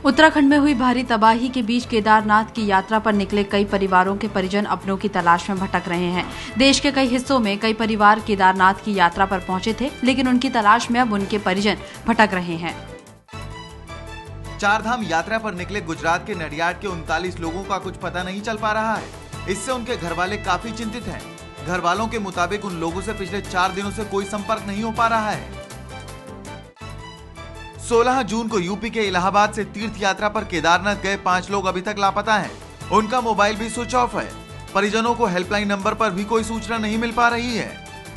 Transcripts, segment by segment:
उत्तराखंड में हुई भारी तबाही के बीच केदारनाथ की यात्रा पर निकले कई परिवारों के परिजन अपनों की तलाश में भटक रहे हैं। देश के कई हिस्सों में कई परिवार केदारनाथ की यात्रा पर पहुंचे थे, लेकिन उनकी तलाश में अब उनके परिजन भटक रहे हैं। चारधाम यात्रा पर निकले गुजरात के नडियाड के 39 लोगों का कुछ पता नहीं चल पा रहा है। इससे उनके घर वाले काफी चिंतित हैं। घर वालों के मुताबिक उन लोगों से पिछले 4 दिनों से कोई संपर्क नहीं हो पा रहा है। 16 जून को यूपी के इलाहाबाद से तीर्थ यात्रा पर केदारनाथ गए 5 लोग अभी तक लापता हैं। उनका मोबाइल भी स्विच ऑफ है। परिजनों को हेल्पलाइन नंबर पर भी कोई सूचना नहीं मिल पा रही है।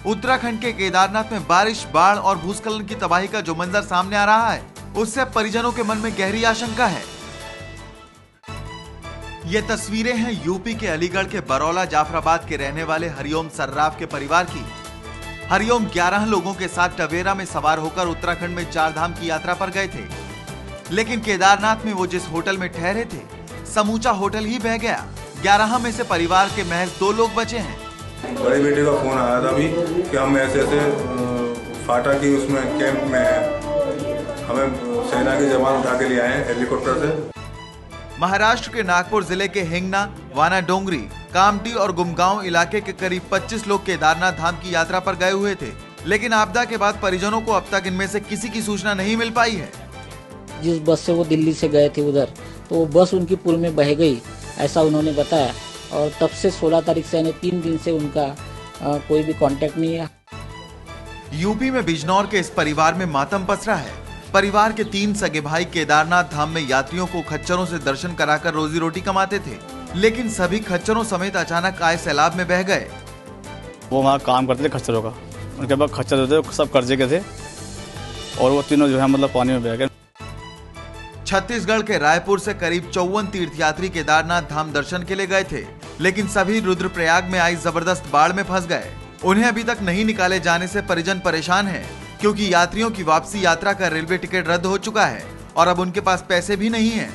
उत्तराखंड के केदारनाथ में बारिश, बाढ़ और भूस्खलन की तबाही का जो मंजर सामने आ रहा है, उससे परिजनों के मन में गहरी आशंका है। ये तस्वीरें हैं यूपी के अलीगढ़ के बरौला जाफराबाद के रहने वाले हरिओम सर्राफ के परिवार की। हरिओम 11 लोगों के साथ टवेरा में सवार होकर उत्तराखंड में चारधाम की यात्रा पर गए थे, लेकिन केदारनाथ में वो जिस होटल में ठहरे थे, समूचा होटल ही बह गया। 11 में से परिवार के महज 2 लोग बचे हैं। बड़े बेटे का फोन आया था अभी कि हम ऐसे फाटा की उसमें कैंप में हैं, हमें सेना के जवान उठा के ले आए हैं हेलीकॉप्टर से। महाराष्ट्र के नागपुर जिले के हिंगना, वाना डोंगरी, कामटी और गुमगांव इलाके के करीब 25 लोग केदारनाथ धाम की यात्रा पर गए हुए थे, लेकिन आपदा के बाद परिजनों को अब तक इनमें से किसी की सूचना नहीं मिल पाई है। जिस बस से वो दिल्ली से गए थे उधर, तो वो बस उनकी पुल में बह गई, ऐसा उन्होंने बताया। और तब से 16 तारीख से यानी 3 दिन से उनका कोई भी कांटेक्ट नहीं है। यूपी में बिजनौर के इस परिवार में मातम पसरा है। परिवार के 3 सगे भाई केदारनाथ धाम में यात्रियों को खच्चरों से दर्शन कराकर रोजी रोटी कमाते थे, लेकिन सभी खच्चरों समेत अचानक आए सैलाब में बह गए। वो वहाँ काम करते थे खच्चरों का, उनके पास खच्चर थे, सब कर्जे के थे और वो तीनों जो है मतलब पानी में बह गए। छत्तीसगढ़ के रायपुर से करीब 54 तीर्थयात्री केदारनाथ धाम दर्शन के लिए गए थे, लेकिन सभी रुद्रप्रयाग में आई जबरदस्त बाढ़ में फंस गए। उन्हें अभी तक नहीं निकाले जाने से परिजन परेशान हैं, क्योंकि यात्रियों की वापसी यात्रा का रेलवे टिकट रद्द हो चुका है और अब उनके पास पैसे भी नहीं है।